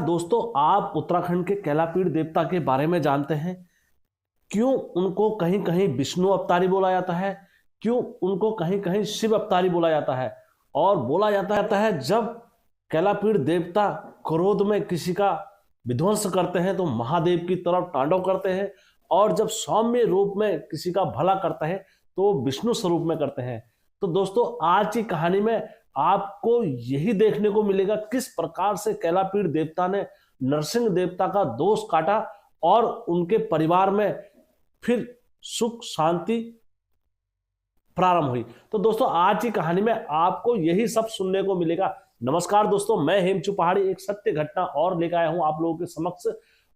दोस्तों, आप उत्तराखंड के कैलापीड़ देवता के बारे में जानते हैं? क्यों उनको कहीं कहीं विष्णु अवतारी बोला जाता है, क्यों उनको कहीं कहीं शिव अवतारी बोला जाता है। और बोला जाता है जब कैलापीड़ देवता क्रोध में किसी का विध्वंस करते हैं तो महादेव की तरफ तांडव करते हैं, और जब सौम्य रूप में किसी का भला करते हैं तो विष्णु स्वरूप में करते हैं। तो दोस्तों, आज की कहानी में आपको यही देखने को मिलेगा किस प्रकार से कैलापीड़ देवता ने नरसिंह देवता का दोष काटा और उनके परिवार में फिर सुख शांति प्रारंभ हुई। तो दोस्तों, आज की कहानी में आपको यही सब सुनने को मिलेगा। नमस्कार दोस्तों, मैं हेमचू पहाड़ी एक सत्य घटना और लेकर आया हूं आप लोगों के समक्ष।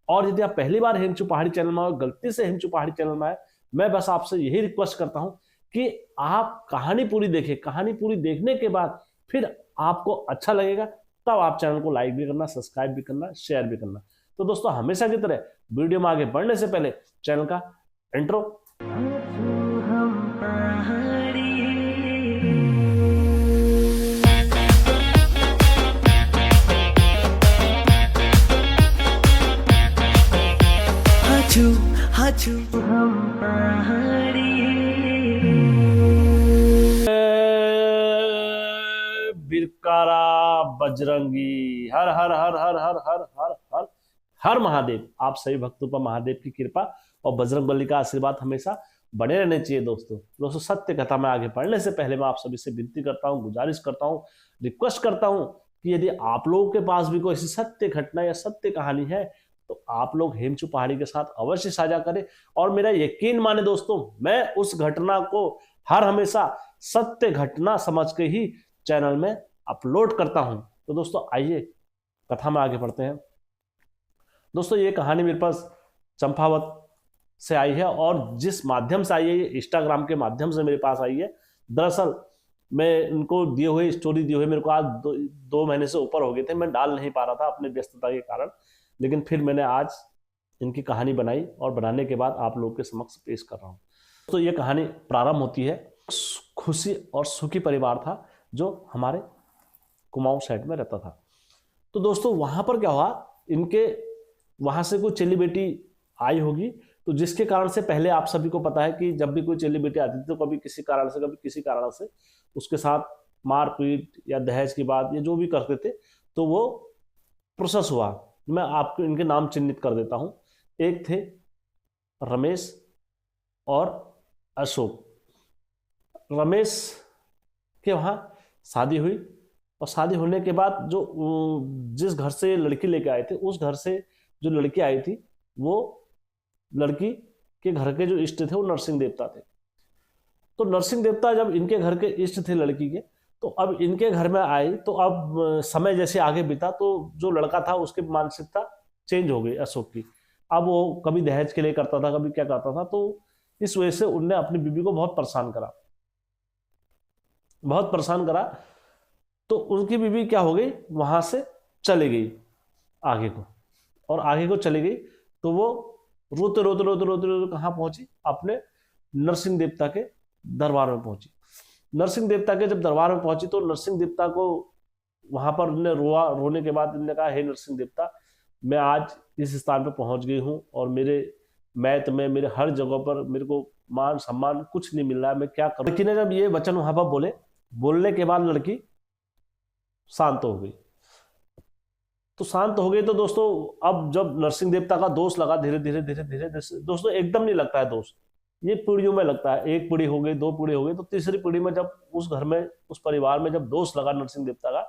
और यदि आप पहली बार हेमचू पहाड़ी चैनल में और गलती से हेमचू पहाड़ी चैनल में आए, मैं बस आपसे यही रिक्वेस्ट करता हूं कि आप कहानी पूरी देखें। कहानी पूरी देखने के बाद फिर आपको अच्छा लगेगा, तब आप चैनल को लाइक भी करना, सब्सक्राइब भी करना, शेयर भी करना। तो दोस्तों, हमेशा की तरह वीडियो में आगे बढ़ने से पहले चैनल का इंट्रो। बिरकारा बजरंगी, हर हर हर हर हर हर हर हर हर महादेव। आप सभी भक्तों पर महादेव की कृपा और बजरंगबली का आशीर्वाद हमेशा बने रहने चाहिए। दोस्तों, सत्य कथा में आगे बढ़ने से पहले मैं आप सभी से विनती करता हूं, गुजारिश करता हूं, रिक्वेस्ट करता हूं कि यदि आप लोगों के पास भी कोई ऐसी सत्य घटना या सत्य कहानी है तो आप लोग हेमचू पहाड़ी के साथ अवश्य साझा करें। और मेरा यकीन माने दोस्तों, मैं उस घटना को हर हमेशा सत्य घटना समझ के ही चैनल में अपलोड करता हूं। तो दोस्तों, आइए कथा में आगे बढ़ते हैं। दोस्तों, ये कहानी मेरे पास चंपावत से आई है, और जिस माध्यम से आई है, ये इंस्टाग्राम के माध्यम से मेरे पास आई है। दरअसल मैं इनको दिए हुए स्टोरी दिए हुए मेरे को आज दो महीने से ऊपर हो गए थे। मैं डाल नहीं पा रहा था अपने व्यस्तता के कारण, लेकिन फिर मैंने आज इनकी कहानी बनाई और बनाने के बाद आप लोगों के समक्ष पेश कर रहा हूँ। तो ये कहानी प्रारंभ होती है, खुशी और सुखी परिवार था जो हमारे कुमाऊं साइड में रहता था। तो दोस्तों, वहां पर क्या हुआ, इनके वहां से कोई चेली बेटी आई होगी, तो जिसके कारण से पहले आप सभी को पता है कि जब भी कोई चेली बेटी आती थी तो कभी किसी कारण से कभी किसी कारण से उसके साथ मारपीट या दहेज की बात या जो भी करते थे तो वो प्रोसेस हुआ। मैं आपको इनके नाम चिन्हित कर देता हूं। एक थे रमेश और अशोक। रमेश के वहां शादी हुई, और शादी होने के बाद जो जिस घर से लड़की लेके आए थे, उस घर से जो लड़की आई थी, वो लड़की के घर के जो इष्ट थे वो नरसिंह देवता थे। तो नरसिंह देवता जब इनके घर के इष्ट थे लड़की के, तो अब इनके घर में आए, तो अब समय जैसे आगे बीता तो जो लड़का था उसकी मानसिकता चेंज हो गई अशोक की। अब वो कभी दहेज के लिए करता था, कभी क्या करता था, तो इस वजह से उनने अपनी बीवी को बहुत परेशान करा। तो उनकी बीवी क्या हो गई, वहां से चली गई आगे को, और आगे को चली गई तो वो रोते रोते रोते रोते रोते कहाँ पहुंची, अपने नरसिंह देवता के दरबार में पहुंची। नरसिंह देवता के जब दरबार में पहुंची तो नरसिंह देवता को वहां पर उन्होंने रोने के बाद उन्होंने कहा, हे नरसिंह देवता, मैं आज इस स्थान पर पहुंच गई हूँ और मेरे मैत में मेरे हर जगह पर मेरे को मान सम्मान कुछ नहीं मिल रहा है, मैं क्या करूं। लड़की ने जब ये वचन वहां पर बोलने के बाद लड़की शांत हो गई। तो शांत हो गई तो दोस्तों, अब जब नरसिंह देवता का दोष लगा धीरे धीरे धीरे धीरे, दोस्तों एकदम नहीं लगता है दोष, ये पीढ़ियों में लगता है। एक पीढ़ी हो गई, दो पीढ़ी हो गई, तो तीसरी पीढ़ी में जब उस घर में उस परिवार में जब दोष लगा नरसिंह देवता का,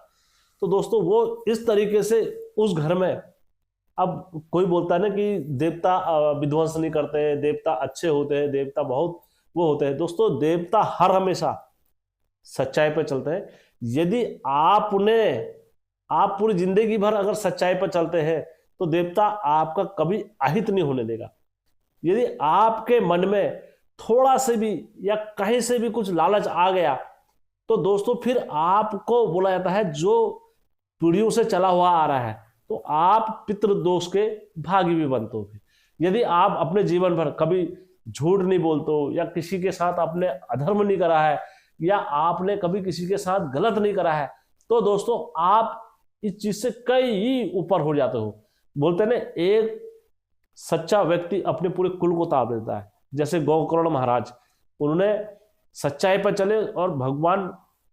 तो दोस्तों वो इस तरीके से उस घर में, अब कोई बोलता है ना कि देवता विध्वंस नहीं करते, देवता अच्छे होते हैं, देवता बहुत वो होते हैं। दोस्तों, देवता हर हमेशा सच्चाई पर चलते हैं। यदि आप पूरी जिंदगी भर अगर सच्चाई पर चलते हैं तो देवता आपका कभी अहित नहीं होने देगा। यदि आपके मन में थोड़ा से भी या कहीं से भी कुछ लालच आ गया तो दोस्तों फिर आपको बोला जाता है, जो पीढ़ियों से चला हुआ आ रहा है, तो आप पितृदोष के भागी भी बनते हो। यदि आप अपने जीवन भर कभी झूठ नहीं बोलते हो, या किसी के साथ आपने अधर्म नहीं करा है, या आपने कभी किसी के साथ गलत नहीं करा है, तो दोस्तों आप इस चीज से कई ऊपर हो जाते हो। बोलते हैं ना, एक सच्चा व्यक्ति अपने पूरे कुल को तार देता है। जैसे गोकर्ण महाराज, उन्होंने सच्चाई पर चले और भगवान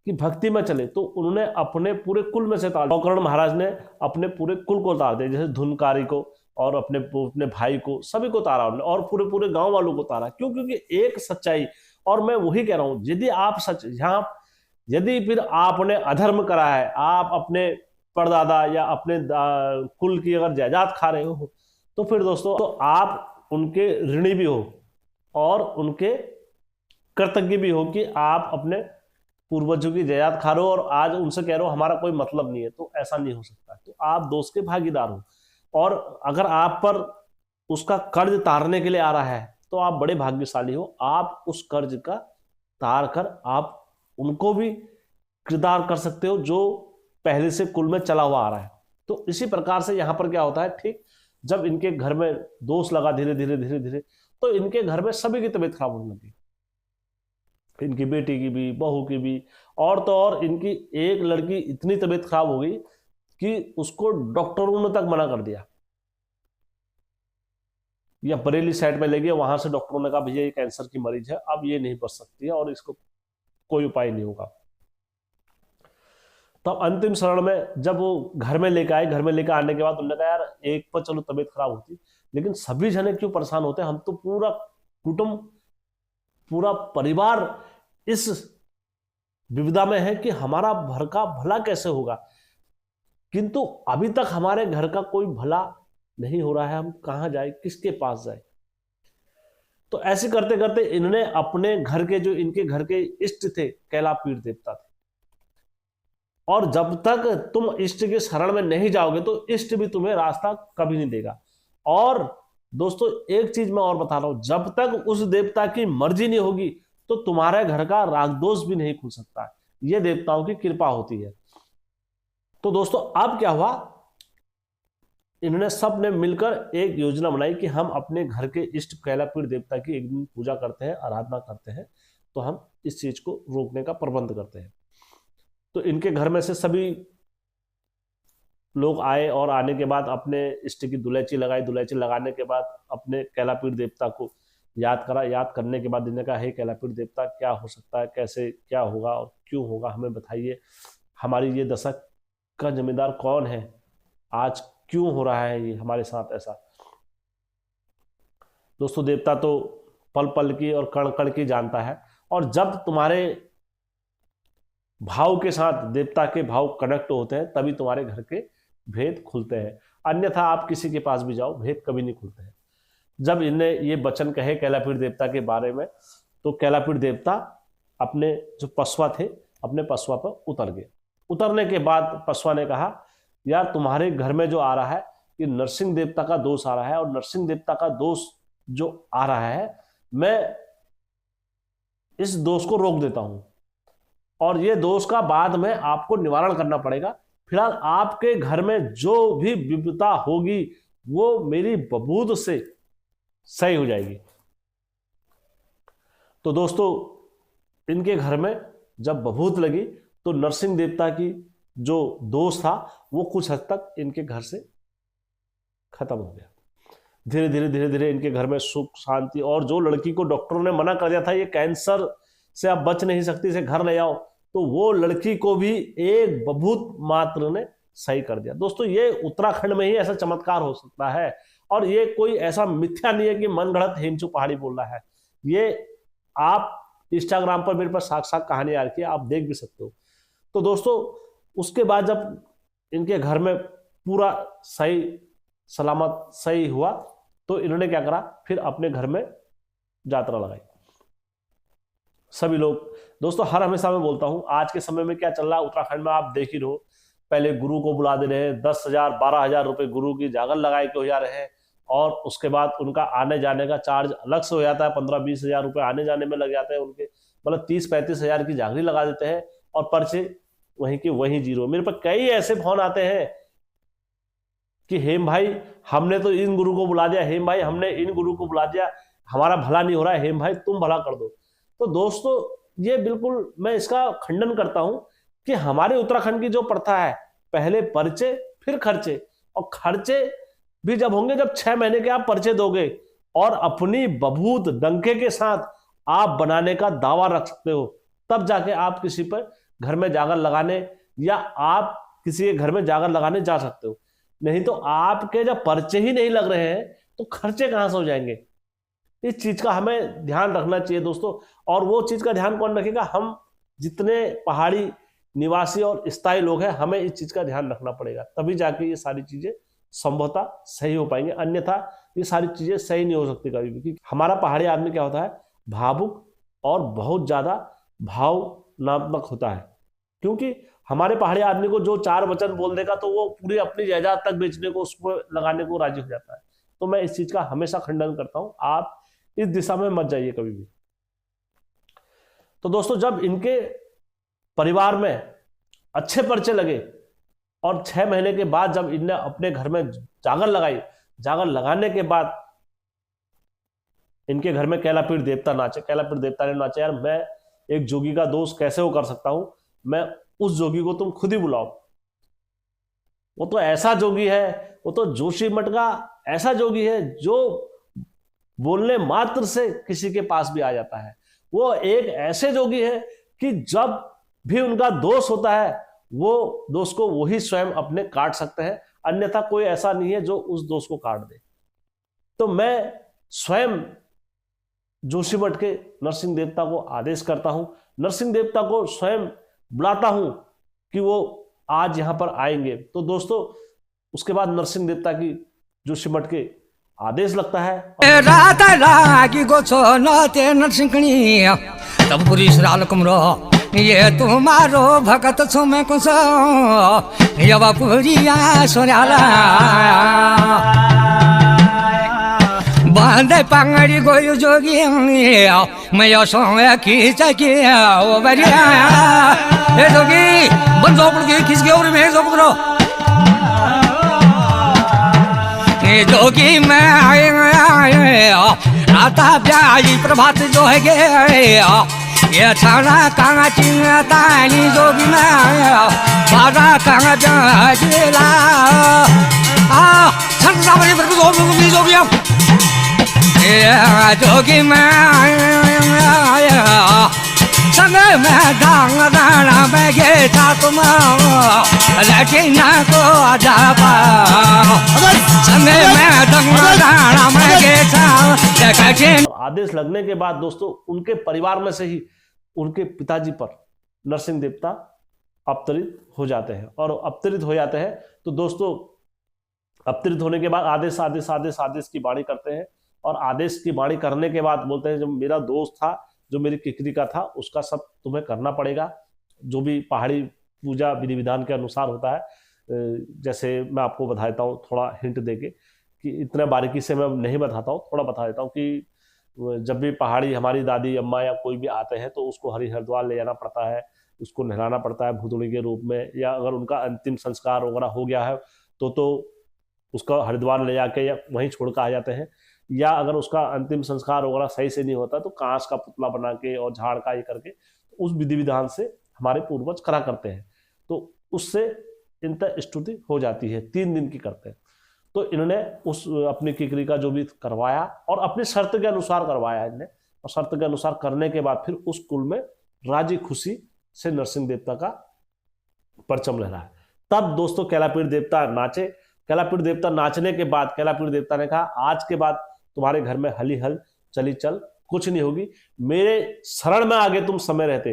की भक्ति में चले, तो उन्होंने अपने पूरे कुल में से तार, गोकर्ण महाराज ने अपने पूरे कुल को तार दिया। जैसे धुनकारी को और अपने अपने भाई को, सभी को तारा उन्होंने, और पूरे पूरे गांव वालों को तारा। क्यों? क्योंकि एक सच्चाई। और मैं वही कह रहा हूं, यदि आप सच यहाँ, यदि फिर आपने अधर्म करा है, आप अपने परदादा या अपने कुल की अगर जायदाद खा रहे हो, तो फिर दोस्तों तो आप उनके ऋणी भी हो और उनके कृतज्ञ भी हो कि आप अपने पूर्वजों की जायदाद खा रहे हो और आज उनसे कह रहे हो हमारा कोई मतलब नहीं है। तो ऐसा नहीं हो सकता। तो आप दोष के भागीदार हो, और अगर आप पर उसका कर्ज तारने के लिए आ रहा है तो आप बड़े भाग्यशाली हो। आप उस कर्ज का तार कर आप उनको भी किरदार कर सकते हो जो पहले से कुल में चला हुआ आ रहा है। तो इसी प्रकार से यहां पर क्या होता है, ठीक जब इनके घर में दोष लगा धीरे धीरे धीरे धीरे, तो इनके घर में सभी की तबीयत खराब होने लगी, इनकी बेटी की भी, बहू की भी, और तो और इनकी एक लड़की इतनी तबीयत खराब हो गई कि उसको डॉक्टरों ने तक मना कर दिया, या बरेली साइड में ले गए, वहां से डॉक्टरों ने कहा भैया ये कैंसर की मरीज है, अब ये नहीं बच सकती है और इसको कोई उपाय नहीं होगा। तब अंतिम क्षण में जब वो घर में लेकर आए, घर में लेकर आने के बाद उन्होंने कहा यार एक पर चलो तबीयत खराब होती, लेकिन सभी जने क्यों परेशान होते हैं, हम तो पूरा कुटुंब, पूरा परिवार इस विविधा में है कि हमारा घर का भला कैसे होगा, किंतु अभी तक हमारे घर का कोई भला नहीं हो रहा है, हम कहां जाए, किसके पास जाए। तो ऐसे करते करते इन्होंने अपने घर के, जो इनके घर के इष्ट थे, कैलापीड़ देवता थे, और जब तक तुम इष्ट के शरण में नहीं जाओगे तो इष्ट भी तुम्हें रास्ता कभी नहीं देगा। और दोस्तों एक चीज मैं और बता रहा हूं, जब तक उस देवता की मर्जी नहीं होगी तो तुम्हारे घर का रागदोष भी नहीं खुल सकता है। यह देवताओं की कृपा होती है। तो दोस्तों अब क्या हुआ, इन्होंने सब ने मिलकर एक योजना बनाई कि हम अपने घर के इष्ट कैलापीड़ देवता की एक दिन पूजा करते हैं, आराधना करते हैं, तो हम इस चीज को रोकने का प्रबंध करते हैं। तो इनके घर में से सभी लोग आए और आने के बाद अपने इष्ट की दुलैची लगाई, दुलैची लगाने के बाद अपने कैलापीड़ देवता को याद करा। याद करने के बाद इन्होंने कहा हे कैलापीड़ देवता, क्या हो सकता है, कैसे क्या होगा और क्यों होगा, हमें बताइए, हमारी ये दशा का जिम्मेदार कौन है, आज क्यों हो रहा है ये हमारे साथ ऐसा। दोस्तों देवता तो पल पल की और कण कण की जानता है, और जब तुम्हारे भाव के साथ देवता के भाव कनेक्ट होते हैं तभी तुम्हारे घर के भेद खुलते हैं, अन्यथा आप किसी के पास भी जाओ भेद कभी नहीं खुलते हैं। जब इन्हें ये वचन कहे कैलापीड़ देवता के बारे में, तो कैलापीड़ देवता अपने जो पशुआ थे, अपने पशुआ पर उतर गए। उतरने के बाद पशुआ ने कहा यार तुम्हारे घर में जो आ रहा है ये नरसिंह देवता का दोष आ रहा है, और नरसिंह देवता का दोष जो आ रहा है, मैं इस दोष को रोक देता हूं, और ये दोष का बाद में आपको निवारण करना पड़ेगा। फिलहाल आपके घर में जो भी विपदा होगी वो मेरी बबूद से सही हो जाएगी। तो दोस्तों इनके घर में जब बबूत लगी तो नरसिंह देवता की जो दोष था वो कुछ हद तक इनके घर से खत्म हो गया। धीरे धीरे धीरे धीरे इनके घर में सुख शांति, और जो लड़की को डॉक्टरों ने मना कर दिया था ये कैंसर से आप बच नहीं सकती, इसे घर ले आओ, तो वो लड़की को भी एक बबूत मात्र ने सही कर दिया। दोस्तों ये उत्तराखंड में ही ऐसा चमत्कार हो सकता है, और ये कोई ऐसा मिथ्या नहीं है कि मन गढ़ंत हेमचू पहाड़ी बोल रहा है। ये आप इंस्टाग्राम पर मेरे पास साक्षात कहानी आ रही है, आप देख भी सकते हो। तो दोस्तों उसके बाद जब इनके घर में पूरा सही सलामत सही हुआ तो इन्होंने क्या करा, फिर अपने घर में यात्रा लगाई सभी लोग। दोस्तों हर हमेशा मैं बोलता हूं आज के समय में क्या चल रहा है उत्तराखंड में, आप देख ही रहो। पहले गुरु को बुला दे रहे हैं, 10,000 12,000 रुपए गुरु की जागल लगाए के हो जा रहे हैं, और उसके बाद उनका आने जाने का चार्ज अलग से हो जाता है, 15-20 हजार रुपए आने जाने में लग जाते हैं उनके, मतलब 30-35 हजार की जागरी लगा देते हैं, और पर्चे वहीं के वहीं जीरो। मेरे पास कई ऐसे फोन आते हैं कि हेम भाई हमने तो इन गुरु को बुला दिया, हेम भाई हमने इन गुरु को बुला दिया, हमारा भला नहीं हो रहा है, हेम भाई तुम भला कर दो। तो दोस्तों ये बिल्कुल मैं इसका खंडन करता हूं कि हमारे उत्तराखंड की जो प्रथा है पहले पर्चे फिर खर्चे, और खर्चे भी जब होंगे जब 6 महीने के आप पर्चे दोगे और अपनी बभूत डंके के साथ आप बनाने का दावा रख सकते हो, तब जाके आप किसी पर घर में जागर लगाने या आप किसी के घर में जागर लगाने जा सकते हो। नहीं तो आपके जब पर्चे ही नहीं लग रहे हैं तो खर्चे कहां से हो जाएंगे। इस चीज का हमें ध्यान रखना चाहिए दोस्तों। और वो चीज का ध्यान कौन रखेगा, हम जितने पहाड़ी निवासी और स्थायी लोग हैं, हमें इस चीज का ध्यान रखना पड़ेगा, तभी जाके ये सारी चीजें संभवतः सही हो पाएंगे, अन्यथा ये सारी चीजें सही नहीं हो सकती कभी भी। क्योंकि हमारा पहाड़ी आदमी क्या होता है, भावुक और बहुत ज्यादा भावनात्मक होता है। क्योंकि हमारे पहाड़ी आदमी को जो 4 वचन बोल देगा तो वो पूरी अपनी जायदाद तक बेचने को, उसको लगाने को राजी हो जाता है। तो मैं इस चीज का हमेशा खंडन करता हूं, आप इस दिशा में मत जाइए कभी भी। तो दोस्तों, जब इनके परिवार में अच्छे पर्चे लगे और 6 महीने के बाद जब इनने अपने घर में जागर लगाई, जागर लगाने के बाद इनके घर में कैलापीठ देवता नाचे। कैलापीठ देवता ने नाचे, यार मैं एक जोगी का दोस्त कैसे वो कर सकता हूं, मैं उस जोगी को तुम खुद ही बुलाओ, वो तो ऐसा जोगी है, वो तो जोशीमठ का ऐसा जोगी है जो बोलने मात्र से किसी के पास भी आ जाता है। वो एक ऐसे जोगी है कि जब भी उनका दोष होता है वो दोष को वही स्वयं अपने काट सकते हैं, अन्यथा कोई ऐसा नहीं है जो उस दोष को काट दे। तो मैं स्वयं जोशीमठ के नरसिंह देवता को आदेश करता हूं, नरसिंह देवता को स्वयं बुलाता हूं कि वो आज यहां पर आएंगे। तो दोस्तों, उसके बाद नरसिंह देवता की जोशीमठ के आदेश लगता है। रात लागी गोछो नते नरसिंहनी तब पुरी श्राल कुमरो ये तुम्हारो भगत छो मैं कुछ यवा पुरिया सोराला बांधे पांगड़ी गोयु जोगी मैं यो सोए खींच के ओ बरिया ए जोगी बन जोपड़ के खींच के और मैं जोपड़ो जोगी मैं आता प्यारी प्रभात जो है गे ये छाना कांगा चिंगातानी जोगी मैं बारा कांगा जिला छन सामने पर जोगी जोगी जोगी मैं संग में डांग दाना में गे था तुम लेकिन को जापा संग में डांग दाना में गे था लेकिन। आदेश लगने के बाद दोस्तों, उनके परिवार में से ही उनके पिताजी पर नरसिंह देवता अवतरित हो जाते हैं। और अवतरित हो जाते हैं तो दोस्तों, अवतरित होने के बाद आदेश आदेश आदेश आदेश की वाणी करते हैं। और आदेश की वाणी करने के बाद बोलते हैं, जो मेरा दोस्त था, जो मेरी किकरी का था, उसका सब तुम्हें करना पड़ेगा, जो भी पहाड़ी पूजा विधि विधान के अनुसार होता है। जैसे मैं आपको बता देता हूँ थोड़ा हिंट देके, कि इतना बारीकी से मैं नहीं बताता हूँ, थोड़ा बता देता हूँ कि जब भी पहाड़ी हमारी दादी अम्मा या कोई भी आते हैं तो उसको हरिद्वार ले जाना पड़ता है, उसको नहलाना पड़ता है भूतड़ी के रूप में, या अगर उनका अंतिम संस्कार वगैरह हो गया है तो उसका हरिद्वार ले जाके या वहीं छोड़ कर आ जाते हैं। या अगर उसका अंतिम संस्कार वगैरह सही से नहीं होता तो कांच का पुतला बना के और झाड़ का ये करके उस विधि विधान से हमारे पूर्वज करा करते हैं। तो उससे इनता स्तुति हो जाती है, 3 दिन की करते हैं। तो इन्होंने उस अपनी किकरी का जो भी करवाया और अपनी शर्त के अनुसार करवाया इन्हें, और शर्त के अनुसार करने के बाद फिर उस कुल में राजी खुशी से नरसिंह देवता का परचम लहरा है। तब दोस्तों कैलापीठ देवता नाचे। कैलापीठ देवता नाचने के बाद कैलापीठ देवता ने कहा, आज के बाद तुम्हारे घर में हली हल चली चल, कुछ नहीं होगी, मेरे शरण में आगे तुम समय रहते,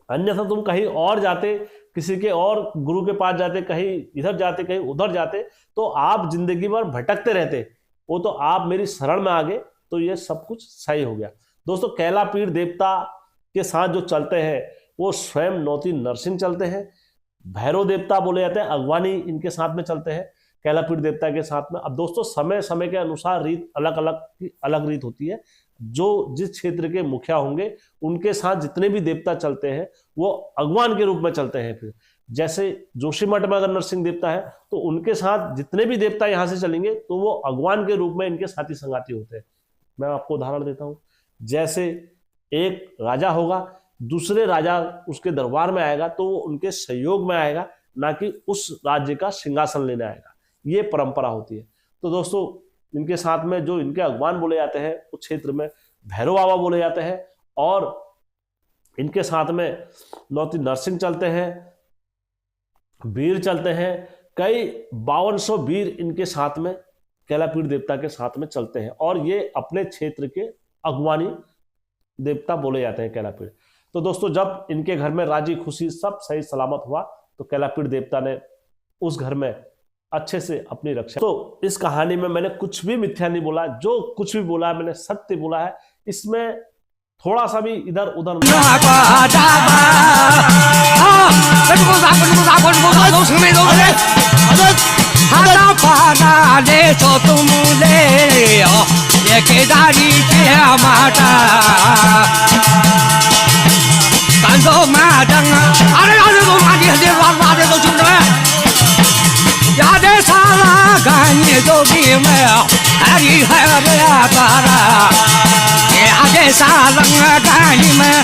अन्यथा तुम कहीं और जाते, किसी के और गुरु के पास जाते, कहीं इधर जाते कहीं उधर जाते, तो आप जिंदगी भर भटकते रहते। वो तो आप मेरी शरण में आ गए तो ये सब कुछ सही हो गया। दोस्तों, कैलापीठ देवता के साथ जो चलते हैं वो स्वयं नौती नरसिंह चलते हैं। भैरव देवता बोले जाते हैं, अगवानी इनके साथ में चलते हैं कैलापीठ देवता के साथ में। अब दोस्तों, समय समय के अनुसार रीत अलग अलग की अलग रीत होती है। जो जिस क्षेत्र के मुखिया होंगे उनके साथ जितने भी देवता चलते हैं वो अगवान के रूप में चलते हैं। फिर जैसे जोशीमठ में अगर नरसिंह देवता है तो उनके साथ जितने भी देवता यहां से चलेंगे तो वो अगवान के रूप में इनके साथी संगाती होते हैं। मैं आपको उदाहरण देता हूं, जैसे एक राजा होगा, दूसरे राजा उसके दरबार में आएगा तो वो उनके सहयोग में आएगा, ना कि उस राज्य का सिंहासन लेने आएगा। ये परंपरा होती है। तो दोस्तों इनके साथ में जो इनके अगवान बोले जाते हैं उस क्षेत्र में भैरव बाबा बोले जाते हैं, और इनके साथ में नौती नरसिंह चलते हैं, वीर चलते हैं, कई 5200 वीर इनके साथ में कैलापीठ देवता के साथ में चलते हैं, और ये अपने क्षेत्र के अगवानी देवता बोले जाते हैं कैलापीठ। तो दोस्तों जब इनके घर में राजी खुशी सब सही सलामत हुआ तो कैलापीठ देवता ने उस घर में अच्छे से अपनी रक्षा। तो इस कहानी में मैंने कुछ भी मिथ्या नहीं बोला, जो कुछ भी बोला है मैंने सत्य बोला है, इसमें थोड़ा सा भी इधर उधर सालंग डाली में